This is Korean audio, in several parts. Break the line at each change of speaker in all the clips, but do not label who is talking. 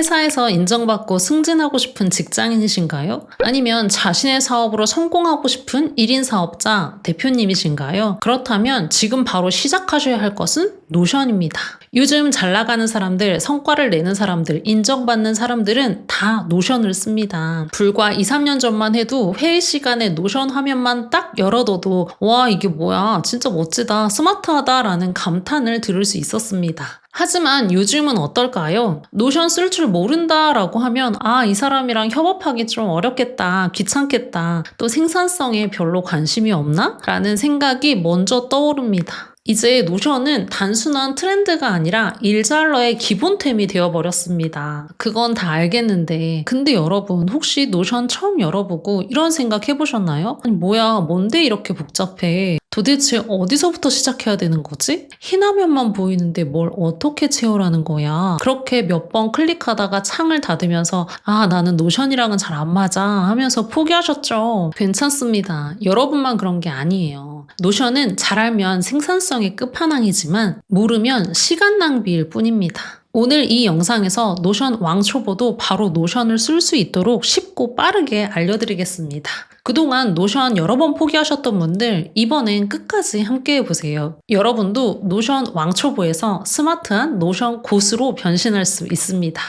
회사에서 인정받고 승진하고 싶은 직장인이신가요? 아니면 자신의 사업으로 성공하고 싶은 1인 사업자, 대표님이신가요? 그렇다면 지금 바로 시작하셔야 할 것은 노션입니다. 요즘 잘 나가는 사람들, 성과를 내는 사람들, 인정받는 사람들은 다 노션을 씁니다. 불과 2, 3년 전만 해도 회의 시간에 노션 화면만 딱 열어둬도 와, 이게 뭐야, 진짜 멋지다, 스마트하다 라는 감탄을 들을 수 있었습니다. 하지만 요즘은 어떨까요? 노션 쓸 줄 모른다 라고 하면 이 사람이랑 협업하기 좀 어렵겠다, 귀찮겠다, 또 생산성에 별로 관심이 없나? 라는 생각이 먼저 떠오릅니다. 이제 노션은 단순한 트렌드가 아니라 일잘러의 기본템이 되어버렸습니다. 그건 다 알겠는데 근데 여러분 혹시 노션 처음 열어보고 이런 생각 해보셨나요? 아니 뭐야, 뭔데 이렇게 복잡해? 도대체 어디서부터 시작해야 되는 거지? 흰 화면만 보이는데 뭘 어떻게 채우라는 거야? 그렇게 몇 번 클릭하다가 창을 닫으면서 나는 노션이랑은 잘 안 맞아 하면서 포기하셨죠? 괜찮습니다. 여러분만 그런 게 아니에요. 노션은 잘 알면 생산성의 끝판왕이지만 모르면 시간 낭비일 뿐입니다. 오늘 이 영상에서 노션 왕초보도 바로 노션을 쓸 수 있도록 쉽고 빠르게 알려드리겠습니다. 그동안 노션 여러 번 포기하셨던 분들 이번엔 끝까지 함께 해보세요. 여러분도 노션 왕초보에서 스마트한 노션 고수로 변신할 수 있습니다.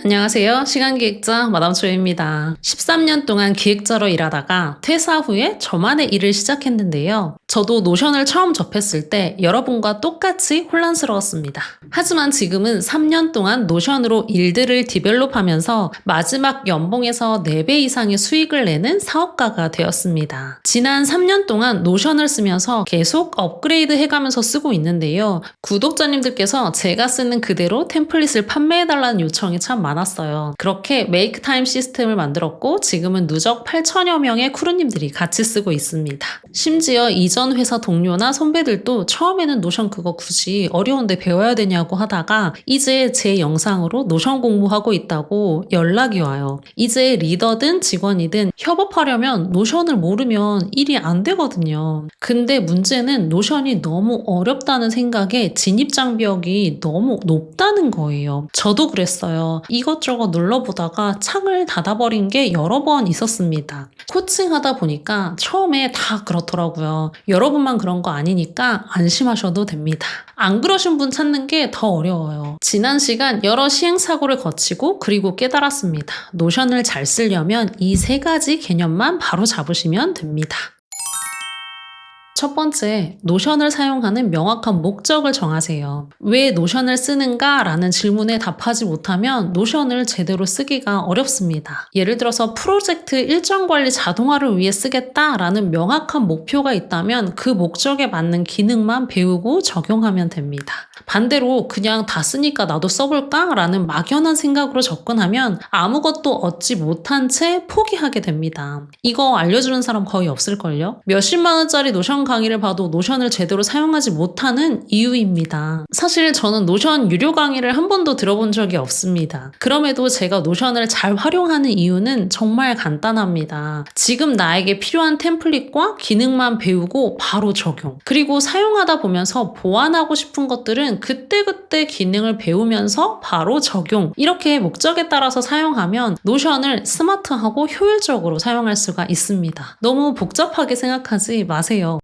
안녕하세요. 시간기획자 마담초입니다. 13년 동안 기획자로 일하다가 퇴사 후에 저만의 일을 시작했는데요. 저도 노션을 처음 접했을 때 여러분과 똑같이 혼란스러웠습니다. 하지만 지금은 3년 동안 노션으로 일들을 디벨롭하면서 마지막 연봉에서 4배 이상의 수익을 내는 사업가가 되었습니다. 지난 3년 동안 노션을 쓰면서 계속 업그레이드 해가면서 쓰고 있는데요. 구독자님들께서 제가 쓰는 그대로 템플릿을 판매해달라는 요청이 참 많았어요. 그렇게 메이크타임 시스템을 만들었고 지금은 누적 8천여 명의 크루님들이 같이 쓰고 있습니다. 심지어 이전 회사 동료나 선배들도 처음에는 노션 그거 굳이 어려운데 배워야 되냐고 하다가 이제 제 영상으로 노션 공부하고 있다고 연락이 와요. 이제 리더든 직원이든 협업하려면 노션을 모르면 일이 안 되거든요. 근데 문제는 노션이 너무 어렵다는 생각에 진입장벽이 너무 높다는 거예요. 저도 그랬어요. 이것저것 눌러보다가 창을 닫아버린 게 여러 번 있었습니다. 코칭하다 보니까 처음에 다 그렇더라고요. 여러분만 그런 거 아니니까 안심하셔도 됩니다. 안 그러신 분 찾는 게 더 어려워요. 지난 시간 여러 시행착오를 거치고 그리고 깨달았습니다. 노션을 잘 쓰려면 이 3가지 개념만 바로 잡으시면 됩니다. 첫 번째, 노션을 사용하는 명확한 목적을 정하세요. 왜 노션을 쓰는가? 라는 질문에 답하지 못하면 노션을 제대로 쓰기가 어렵습니다. 예를 들어서 프로젝트 일정 관리 자동화를 위해 쓰겠다라는 명확한 목표가 있다면 그 목적에 맞는 기능만 배우고 적용하면 됩니다. 반대로 그냥 다 쓰니까 나도 써볼까? 라는 막연한 생각으로 접근하면 아무것도 얻지 못한 채 포기하게 됩니다. 이거 알려주는 사람 거의 없을걸요? 몇십만 원짜리 노션 강의를 봐도 노션을 제대로 사용하지 못하는 이유입니다. 사실 저는 노션 유료 강의를 한 번도 들어본 적이 없습니다. 그럼에도 제가 노션을 잘 활용하는 이유는 정말 간단합니다. 지금 나에게 필요한 템플릿과 기능만 배우고 바로 적용. 그리고 사용하다 보면서 보완하고 싶은 것들은 그때그때 기능을 배우면서 바로 적용. 이렇게 목적에 따라서 사용하면 노션을 스마트하고 효율적으로 사용할 수가 있습니다. 너무 복잡하게 생각하지 마세요.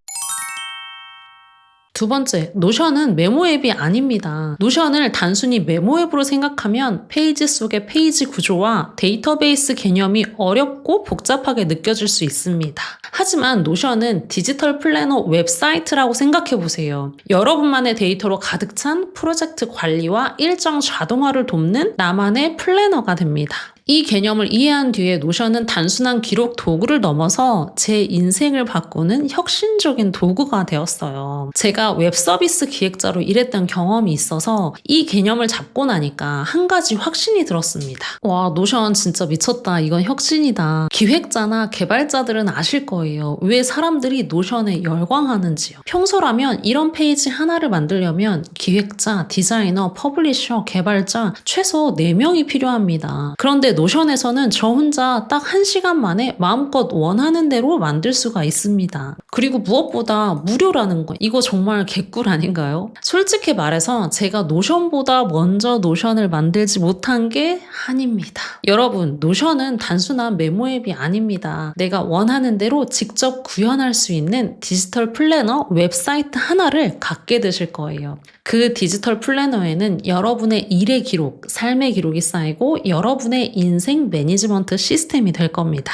두 번째, 노션은 메모 앱이 아닙니다. 노션을 단순히 메모 앱으로 생각하면 페이지 속의 페이지 구조와 데이터베이스 개념이 어렵고 복잡하게 느껴질 수 있습니다. 하지만 노션은 디지털 플래너 웹사이트라고 생각해 보세요. 여러분만의 데이터로 가득 찬 프로젝트 관리와 일정 자동화를 돕는 나만의 플래너가 됩니다. 이 개념을 이해한 뒤에 노션은 단순한 기록 도구를 넘어서 제 인생을 바꾸는 혁신적인 도구가 되었어요. 제가 웹서비스 기획자로 일했던 경험이 있어서 이 개념을 잡고 나니까 한 가지 확신이 들었습니다. 와, 노션 진짜 미쳤다. 이건 혁신이다. 기획자나 개발자들은 아실 거예요. 왜 사람들이 노션에 열광하는지요. 평소라면 이런 페이지 하나를 만들려면 기획자, 디자이너, 퍼블리셔, 개발자 최소 4명이 필요합니다. 그런데 노션에서는 저 혼자 딱 1시간 만에 마음껏 원하는 대로 만들 수가 있습니다. 그리고 무엇보다 무료라는 거, 이거 정말 개꿀 아닌가요? 솔직히 말해서 제가 노션보다 먼저 노션을 만들지 못한 게 한입니다. 여러분, 노션은 단순한 메모 앱이 아닙니다. 내가 원하는 대로 직접 구현할 수 있는 디지털 플래너 웹사이트 하나를 갖게 되실 거예요. 그 디지털 플래너에는 여러분의 일의 기록, 삶의 기록이 쌓이고 여러분의 인생 매니지먼트 시스템이 될 겁니다.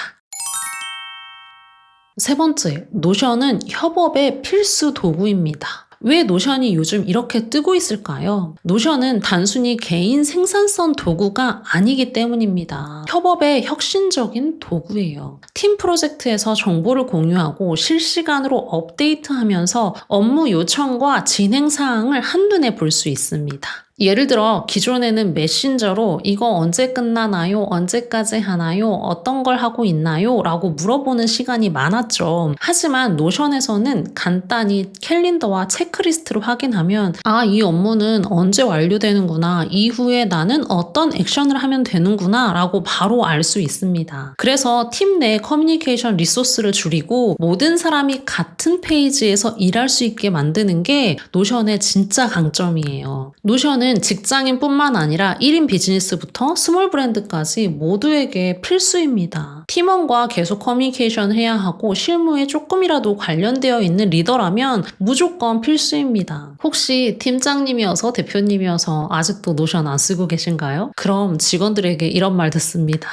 세 번째, 노션은 협업의 필수 도구입니다. 왜 노션이 요즘 이렇게 뜨고 있을까요? 노션은 단순히 개인 생산성 도구가 아니기 때문입니다. 협업의 혁신적인 도구예요. 팀 프로젝트에서 정보를 공유하고 실시간으로 업데이트하면서 업무 요청과 진행 사항을 한눈에 볼 수 있습니다. 예를 들어 기존에는 메신저로 이거 언제 끝나나요? 언제까지 하나요? 어떤 걸 하고 있나요? 라고 물어보는 시간이 많았죠. 하지만 노션에서는 간단히 캘린더와 체크리스트를 확인하면 이 업무는 언제 완료되는구나. 이후에 나는 어떤 액션을 하면 되는구나 라고 바로 알 수 있습니다. 그래서 팀 내 커뮤니케이션 리소스를 줄이고 모든 사람이 같은 페이지에서 일할 수 있게 만드는 게 노션의 진짜 강점이에요. 노션은 직장인뿐만 아니라 1인 비즈니스부터 스몰 브랜드까지 모두에게 필수입니다. 팀원과 계속 커뮤니케이션 해야 하고 실무에 조금이라도 관련되어 있는 리더라면 무조건 필수입니다. 혹시 팀장님이어서 대표님이어서 아직도 노션 안 쓰고 계신가요? 그럼 직원들에게 이런 말 듣습니다.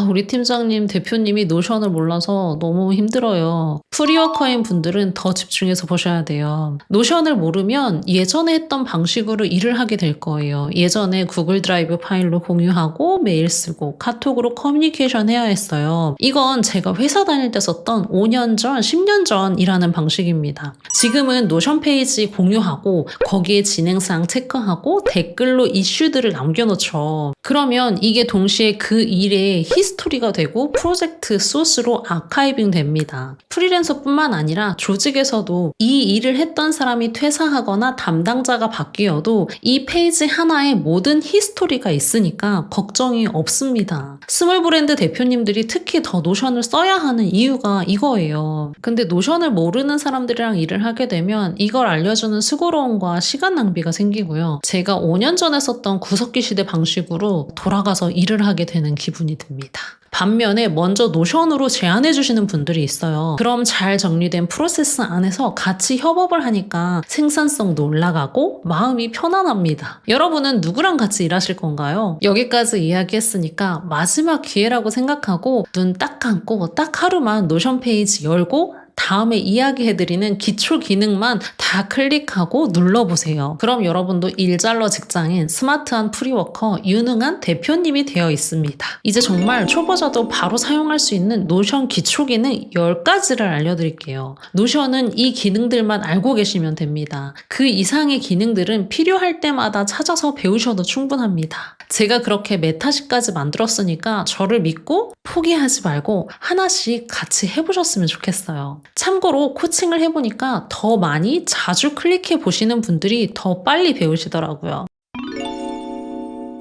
우리 팀장님, 대표님이 노션을 몰라서 너무 힘들어요. 프리워커인 분들은 더 집중해서 보셔야 돼요. 노션을 모르면 예전에 했던 방식으로 일을 하게 될 거예요. 예전에 구글 드라이브 파일로 공유하고 메일 쓰고 카톡으로 커뮤니케이션 해야 했어요. 이건 제가 회사 다닐 때 썼던 5년 전, 10년 전 일하는 방식입니다. 지금은 노션 페이지 공유하고 거기에 진행사항 체크하고 댓글로 이슈들을 남겨놓죠. 그러면 이게 동시에 그 일의 히스토리가 되고 프로젝트 소스로 아카이빙 됩니다. 프리랜서뿐만 아니라 조직에서도 이 일을 했던 사람이 퇴사하거나 담당자가 바뀌어도 이 페이지 하나에 모든 히스토리가 있으니까 걱정이 없습니다. 스몰 브랜드 대표님들이 특히 더 노션을 써야 하는 이유가 이거예요. 근데 노션을 모르는 사람들이랑 일을 하게 되면 이걸 알려주는 수고로움과 시간 낭비가 생기고요. 제가 5년 전에 썼던 구석기 시대 방식으로 돌아가서 일을 하게 되는 기분이 듭니다. 반면에 먼저 노션으로 제안해 주시는 분들이 있어요. 그럼 잘 정리된 프로세스 안에서 같이 협업을 하니까 생산성도 올라가고 마음이 편안합니다. 여러분은 누구랑 같이 일하실 건가요? 여기까지 이야기했으니까 마지막 기회라고 생각하고 눈 딱 감고 딱 하루만 노션 페이지 열고 다음에 이야기해드리는 기초 기능만 다 클릭하고 눌러보세요. 그럼 여러분도 일잘러 직장인, 스마트한 프리워커, 유능한 대표님이 되어 있습니다. 이제 정말 초보자도 바로 사용할 수 있는 노션 기초 기능 10가지를 알려드릴게요. 노션은 이 기능들만 알고 계시면 됩니다. 그 이상의 기능들은 필요할 때마다 찾아서 배우셔도 충분합니다. 제가 그렇게 메타식까지 만들었으니까 저를 믿고 포기하지 말고 하나씩 같이 해보셨으면 좋겠어요. 참고로 코칭을 해보니까 더 많이 자주 클릭해 보시는 분들이 더 빨리 배우시더라고요.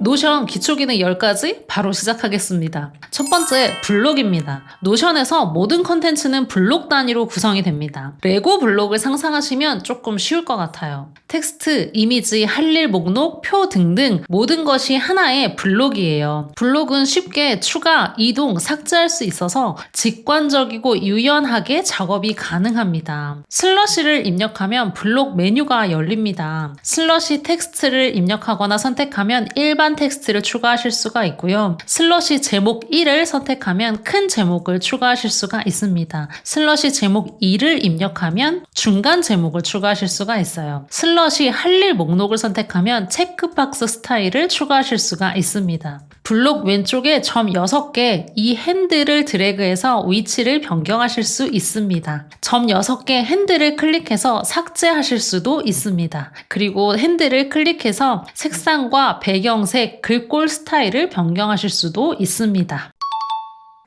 노션 기초기능 10가지 바로 시작하겠습니다. 첫 번째, 블록입니다. 노션에서 모든 컨텐츠는 블록 단위로 구성이 됩니다. 레고 블록을 상상하시면 조금 쉬울 것 같아요. 텍스트, 이미지, 할 일 목록, 표 등등 모든 것이 하나의 블록이에요. 블록은 쉽게 추가, 이동, 삭제할 수 있어서 직관적이고 유연하게 작업이 가능합니다. 슬러시를 입력하면 블록 메뉴가 열립니다. 슬러시 텍스트를 입력하거나 선택하면 일반 텍스트를 추가하실 수가 있고요. 슬러시 제목 1을 선택하면 큰 제목을 추가하실 수가 있습니다. 슬러시 제목 2를 입력하면 중간 제목을 추가하실 수가 있어요. 슬러시 할 일 목록을 선택하면 체크박스 스타일을 추가하실 수가 있습니다. 블록 왼쪽에 점 6개, 이 핸들을 드래그해서 위치를 변경하실 수 있습니다. 점 6개 핸들을 클릭해서 삭제하실 수도 있습니다. 그리고 핸들을 클릭해서 색상과 배경색, 글꼴 스타일을 변경하실 수도 있습니다.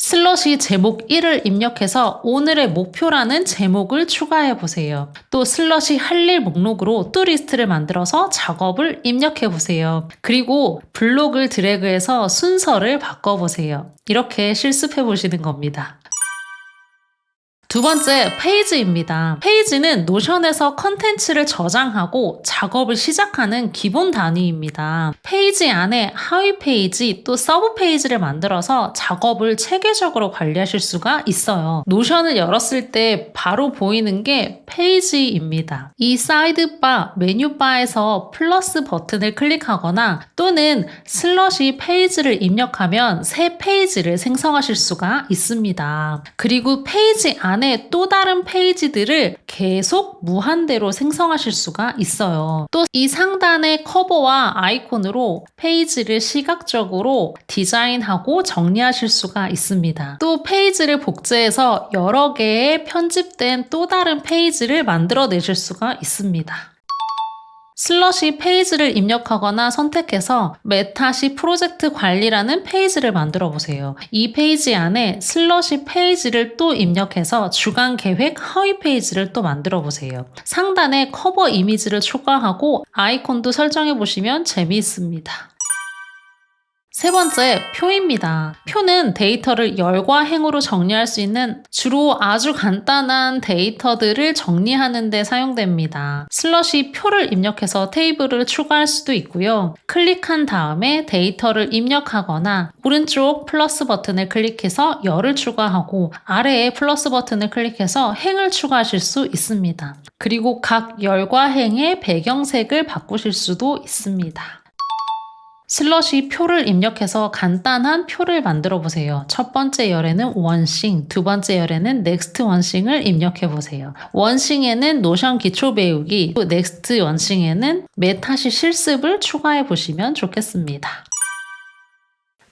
슬러시 제목 1을 입력해서 오늘의 목표라는 제목을 추가해 보세요. 또 슬러시 할 일 목록으로 또 리스트를 만들어서 작업을 입력해 보세요. 그리고 블록을 드래그해서 순서를 바꿔보세요. 이렇게 실습해 보시는 겁니다. 두 번째, 페이지입니다. 페이지는 노션에서 컨텐츠를 저장하고 작업을 시작하는 기본 단위입니다. 페이지 안에 하위 페이지 또 서브 페이지를 만들어서 작업을 체계적으로 관리하실 수가 있어요. 노션을 열었을 때 바로 보이는 게 페이지입니다. 이 사이드바, 메뉴바에서 플러스 버튼을 클릭하거나 또는 슬러시 페이지를 입력하면 새 페이지를 생성하실 수가 있습니다. 그리고 페이지 안에 또 다른 페이지들을 계속 무한대로 생성하실 수가 있어요. 또 이 상단의 커버와 아이콘으로 페이지를 시각적으로 디자인하고 정리하실 수가 있습니다. 또 페이지를 복제해서 여러 개의 편집된 또 다른 페이지를 만들어내실 수가 있습니다. 슬러시 페이지를 입력하거나 선택해서 메타시 프로젝트 관리라는 페이지를 만들어 보세요. 이 페이지 안에 슬러시 페이지를 또 입력해서 주간 계획 하위 페이지를 또 만들어 보세요. 상단에 커버 이미지를 추가하고 아이콘도 설정해 보시면 재미있습니다. 세 번째, 표입니다. 표는 데이터를 열과 행으로 정리할 수 있는 주로 아주 간단한 데이터들을 정리하는 데 사용됩니다. 슬러시 표를 입력해서 테이블을 추가할 수도 있고요. 클릭한 다음에 데이터를 입력하거나 오른쪽 플러스 버튼을 클릭해서 열을 추가하고 아래에 플러스 버튼을 클릭해서 행을 추가하실 수 있습니다. 그리고 각 열과 행의 배경색을 바꾸실 수도 있습니다. 슬러시 표를 입력해서 간단한 표를 만들어 보세요. 첫 번째 열에는 원싱, 두 번째 열에는 넥스트 원싱을 입력해 보세요. 원싱에는 노션 기초 배우기, 또 넥스트 원싱에는 메타시 실습을 추가해 보시면 좋겠습니다.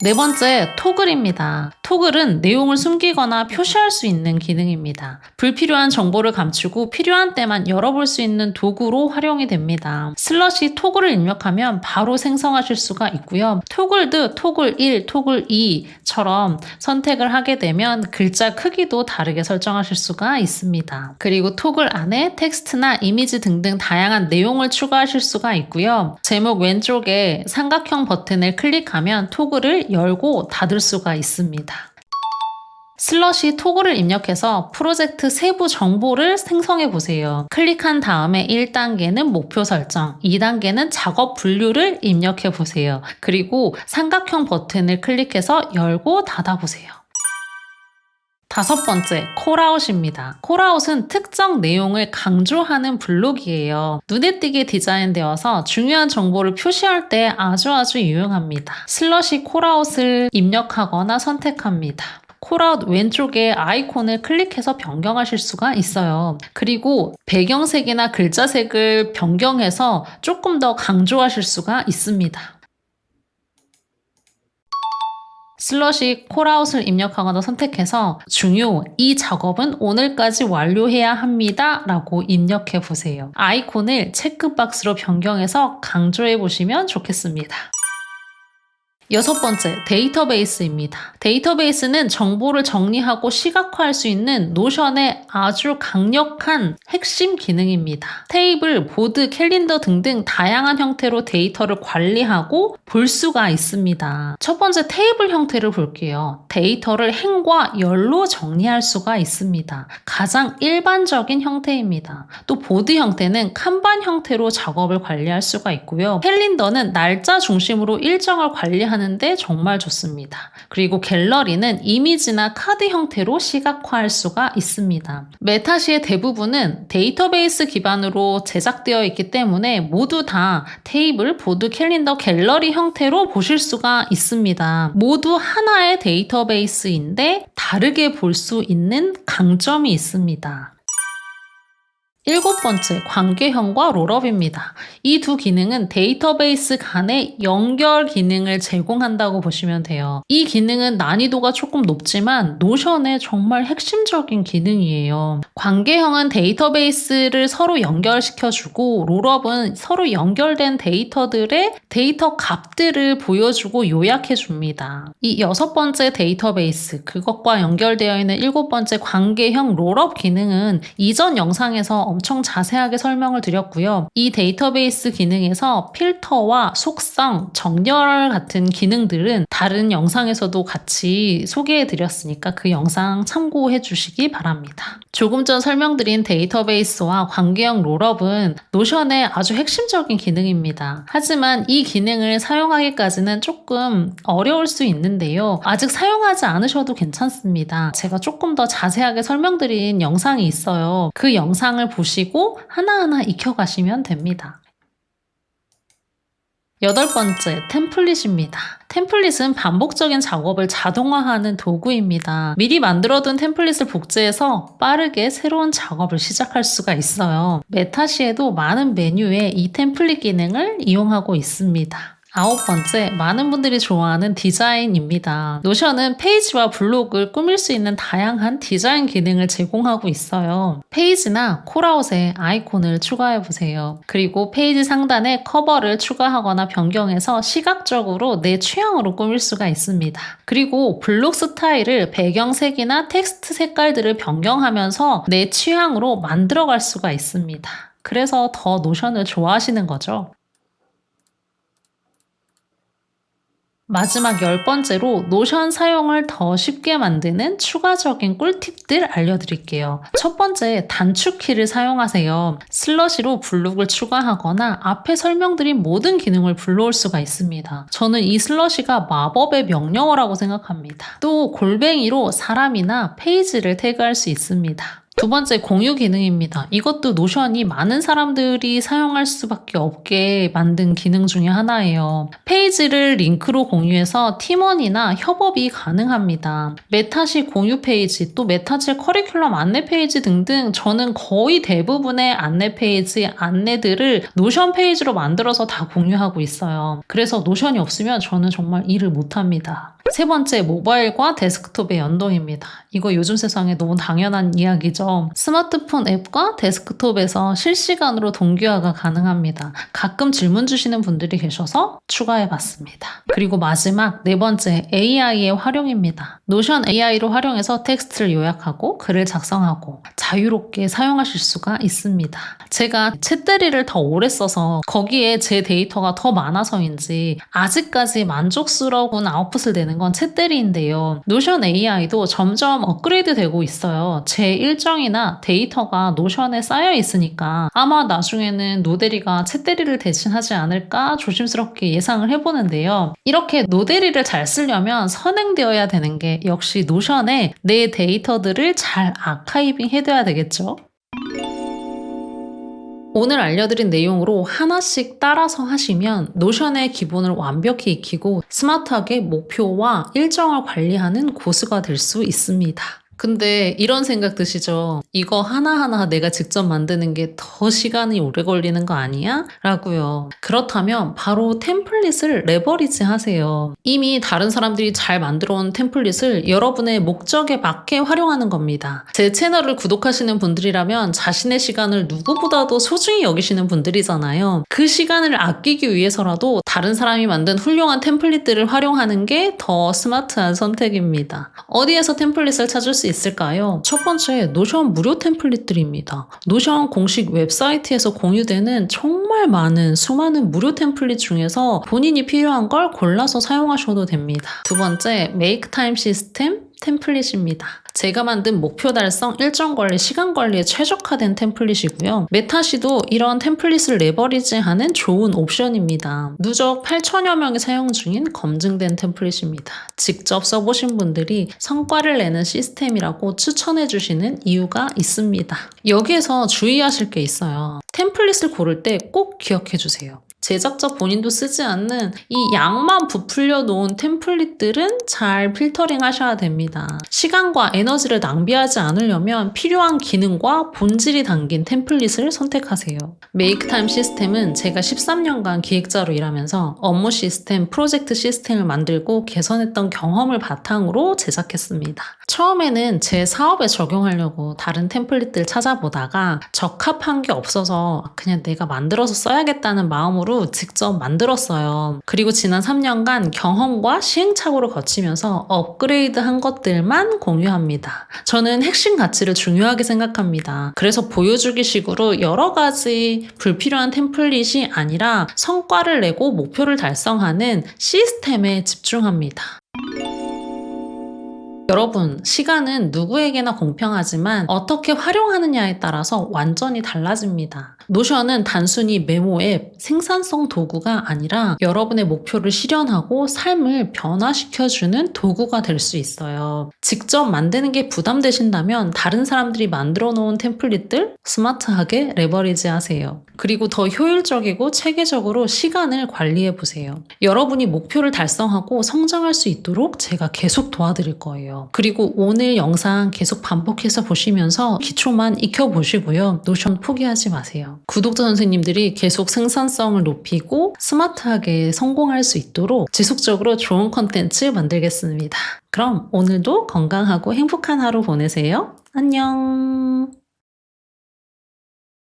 네 번째, 토글입니다. 토글은 내용을 숨기거나 표시할 수 있는 기능입니다. 불필요한 정보를 감추고 필요한 때만 열어볼 수 있는 도구로 활용이 됩니다. 슬러시 토글을 입력하면 바로 생성하실 수가 있고요. 토글도 토글 1, 토글 2처럼 선택을 하게 되면 글자 크기도 다르게 설정하실 수가 있습니다. 그리고 토글 안에 텍스트나 이미지 등등 다양한 내용을 추가하실 수가 있고요. 제목 왼쪽에 삼각형 버튼을 클릭하면 토글을 열고 닫을 수가 있습니다. 슬러시 토글을 입력해서 프로젝트 세부 정보를 생성해 보세요. 클릭한 다음에 1단계는 목표 설정, 2단계는 작업 분류를 입력해 보세요. 그리고 삼각형 버튼을 클릭해서 열고 닫아 보세요. 다섯 번째, 콜아웃입니다. 콜아웃은 특정 내용을 강조하는 블록이에요. 눈에 띄게 디자인되어서 중요한 정보를 표시할 때 아주 유용합니다. 슬러시 콜아웃을 입력하거나 선택합니다. 콜아웃 왼쪽에 아이콘을 클릭해서 변경하실 수가 있어요. 그리고 배경색이나 글자색을 변경해서 조금 더 강조하실 수가 있습니다. 슬러시 콜아웃을 입력하거나 선택해서 중요, 이 작업은 오늘까지 완료해야 합니다 라고 입력해 보세요. 아이콘을 체크박스로 변경해서 강조해 보시면 좋겠습니다. 여섯 번째, 데이터베이스입니다. 데이터베이스는 정보를 정리하고 시각화할 수 있는 노션의 아주 강력한 핵심 기능입니다. 테이블, 보드, 캘린더 등등 다양한 형태로 데이터를 관리하고 볼 수가 있습니다. 첫 번째 테이블 형태를 볼게요. 데이터를 행과 열로 정리할 수가 있습니다. 가장 일반적인 형태입니다. 또 보드 형태는 칸반 형태로 작업을 관리할 수가 있고요. 캘린더는 날짜 중심으로 일정을 관리하는 데 정말 좋습니다. 그리고 갤러리는 이미지나 카드 형태로 시각화할 수가 있습니다. 메타시의 대부분은 데이터베이스 기반으로 제작되어 있기 때문에 모두 다 테이블, 보드, 캘린더, 갤러리 형태로 보실 수가 있습니다. 모두 하나의 데이터베이스인데 다르게 볼 수 있는 강점이 있습니다. 7번째, 관계형과 롤업입니다. 이 두 기능은 데이터베이스 간의 연결 기능을 제공한다고 보시면 돼요. 이 기능은 난이도가 조금 높지만 노션의 정말 핵심적인 기능이에요. 관계형은 데이터베이스를 서로 연결시켜주고 롤업은 서로 연결된 데이터들의 데이터 값들을 보여주고 요약해줍니다. 이 6번째 데이터베이스, 그것과 연결되어 있는 7번째 관계형 롤업 기능은 이전 영상에서 엄청 자세하게 설명을 드렸고요. 이 데이터베이스 기능에서 필터와 속성, 정렬 같은 기능들은 다른 영상에서도 같이 소개해 드렸으니까 그 영상 참고해 주시기 바랍니다. 조금 전 설명드린 데이터베이스와 관계형 롤업은 노션의 아주 핵심적인 기능입니다. 하지만 이 기능을 사용하기까지는 조금 어려울 수 있는데요. 아직 사용하지 않으셔도 괜찮습니다. 제가 조금 더 자세하게 설명드린 영상이 있어요. 그 영상을 보시고 하나하나 익혀가시면 됩니다. 8번째, 템플릿입니다. 템플릿은 반복적인 작업을 자동화하는 도구입니다. 미리 만들어둔 템플릿을 복제해서 빠르게 새로운 작업을 시작할 수가 있어요. 메타시에도 많은 메뉴에 이 템플릿 기능을 이용하고 있습니다. 9번째, 많은 분들이 좋아하는 디자인입니다. 노션은 페이지와 블록을 꾸밀 수 있는 다양한 디자인 기능을 제공하고 있어요. 페이지나 콜아웃에 아이콘을 추가해보세요. 그리고 페이지 상단에 커버를 추가하거나 변경해서 시각적으로 내 취향으로 꾸밀 수가 있습니다. 그리고 블록 스타일을 배경색이나 텍스트 색깔들을 변경하면서 내 취향으로 만들어갈 수가 있습니다. 그래서 더 노션을 좋아하시는 거죠. 마지막 10번째로 노션 사용을 더 쉽게 만드는 추가적인 꿀팁들 알려드릴게요. 첫 번째, 단축키를 사용하세요. 슬러시로 블록을 추가하거나 앞에 설명드린 모든 기능을 불러올 수가 있습니다. 저는 이 슬러시가 마법의 명령어라고 생각합니다. 또 골뱅이로 사람이나 페이지를 태그할 수 있습니다. 두 번째, 공유 기능입니다. 이것도 노션이 많은 사람들이 사용할 수밖에 없게 만든 기능 중에 하나예요. 페이지를 링크로 공유해서 팀원이나 협업이 가능합니다. 메타시 공유 페이지, 또 메타칠 커리큘럼 안내 페이지 등등 저는 거의 대부분의 안내 페이지, 안내들을 노션 페이지로 만들어서 다 공유하고 있어요. 그래서 노션이 없으면 저는 정말 일을 못합니다. 세 번째, 모바일과 데스크톱의 연동입니다. 이거 요즘 세상에 너무 당연한 이야기죠. 스마트폰 앱과 데스크톱에서 실시간으로 동기화가 가능합니다. 가끔 질문 주시는 분들이 계셔서 추가해봤습니다. 그리고 마지막 4번째, AI의 활용입니다. 노션 AI로 활용해서 텍스트를 요약하고 글을 작성하고 자유롭게 사용하실 수가 있습니다. 제가 챗대리를 더 오래 써서 거기에 제 데이터가 더 많아서인지 아직까지 만족스러운 아웃풋을 내는 건 챗대리인데요. 노션 AI도 점점 업그레이드 되고 있어요. 제 일정이나 데이터가 노션에 쌓여 있으니까 아마 나중에는 노대리가 챗대리를 대신하지 않을까 조심스럽게 예상을 해보는데요. 이렇게 노대리를 잘 쓰려면 선행되어야 되는 게 역시 노션에 내 데이터들을 잘 아카이빙 해둬야 되겠죠. 오늘 알려드린 내용으로 하나씩 따라서 하시면 노션의 기본을 완벽히 익히고 스마트하게 목표와 일정을 관리하는 고수가 될 수 있습니다. 근데 이런 생각 드시죠? 이거 하나하나 내가 직접 만드는 게 더 시간이 오래 걸리는 거 아니야? 라고요. 그렇다면 바로 템플릿을 레버리지 하세요. 이미 다른 사람들이 잘 만들어 온 템플릿을 여러분의 목적에 맞게 활용하는 겁니다. 제 채널을 구독하시는 분들이라면 자신의 시간을 누구보다도 소중히 여기시는 분들이잖아요. 그 시간을 아끼기 위해서라도 다른 사람이 만든 훌륭한 템플릿들을 활용하는 게 더 스마트한 선택입니다. 어디에서 템플릿을 찾을 수 있을까요? 첫 번째, 노션 무료 템플릿들입니다. 노션 공식 웹사이트에서 공유되는 정말 많은 수많은 무료 템플릿 중에서 본인이 필요한 걸 골라서 사용하셔도 됩니다. 두 번째, 메이크타임 시스템 템플릿입니다. 제가 만든 목표 달성, 일정 관리, 시간 관리에 최적화된 템플릿이고요. 메타시도 이런 템플릿을 레버리지하는 좋은 옵션입니다. 누적 8천여 명이 사용 중인 검증된 템플릿입니다. 직접 써보신 분들이 성과를 내는 시스템이라고 추천해주시는 이유가 있습니다. 여기에서 주의하실 게 있어요. 템플릿을 고를 때 꼭 기억해주세요. 제작자 본인도 쓰지 않는 이 양만 부풀려 놓은 템플릿들은 잘 필터링 하셔야 됩니다. 시간과 에너지를 낭비하지 않으려면 필요한 기능과 본질이 담긴 템플릿을 선택하세요. 메이크타임 시스템은 제가 13년간 기획자로 일하면서 업무 시스템, 프로젝트 시스템을 만들고 개선했던 경험을 바탕으로 제작했습니다. 처음에는 제 사업에 적용하려고 다른 템플릿들 찾아보다가 적합한 게 없어서 그냥 내가 만들어서 써야겠다는 마음으로 직접 만들었어요. 그리고 지난 3년간 경험과 시행착오를 거치면서 업그레이드한 것들만 공유합니다. 저는 핵심 가치를 중요하게 생각합니다. 그래서 보여주기 식으로 여러 가지 불필요한 템플릿이 아니라 성과를 내고 목표를 달성하는 시스템에 집중합니다. 여러분, 시간은 누구에게나 공평하지만 어떻게 활용하느냐에 따라서 완전히 달라집니다. 노션은 단순히 메모 앱, 생산성 도구가 아니라 여러분의 목표를 실현하고 삶을 변화시켜주는 도구가 될 수 있어요. 직접 만드는 게 부담되신다면 다른 사람들이 만들어 놓은 템플릿들 스마트하게 레버리지 하세요. 그리고 더 효율적이고 체계적으로 시간을 관리해 보세요. 여러분이 목표를 달성하고 성장할 수 있도록 제가 계속 도와드릴 거예요. 그리고 오늘 영상 계속 반복해서 보시면서 기초만 익혀보시고요. 노션 포기하지 마세요. 구독자 선생님들이 계속 생산성을 높이고 스마트하게 성공할 수 있도록 지속적으로 좋은 컨텐츠 만들겠습니다. 그럼 오늘도 건강하고 행복한 하루 보내세요. 안녕.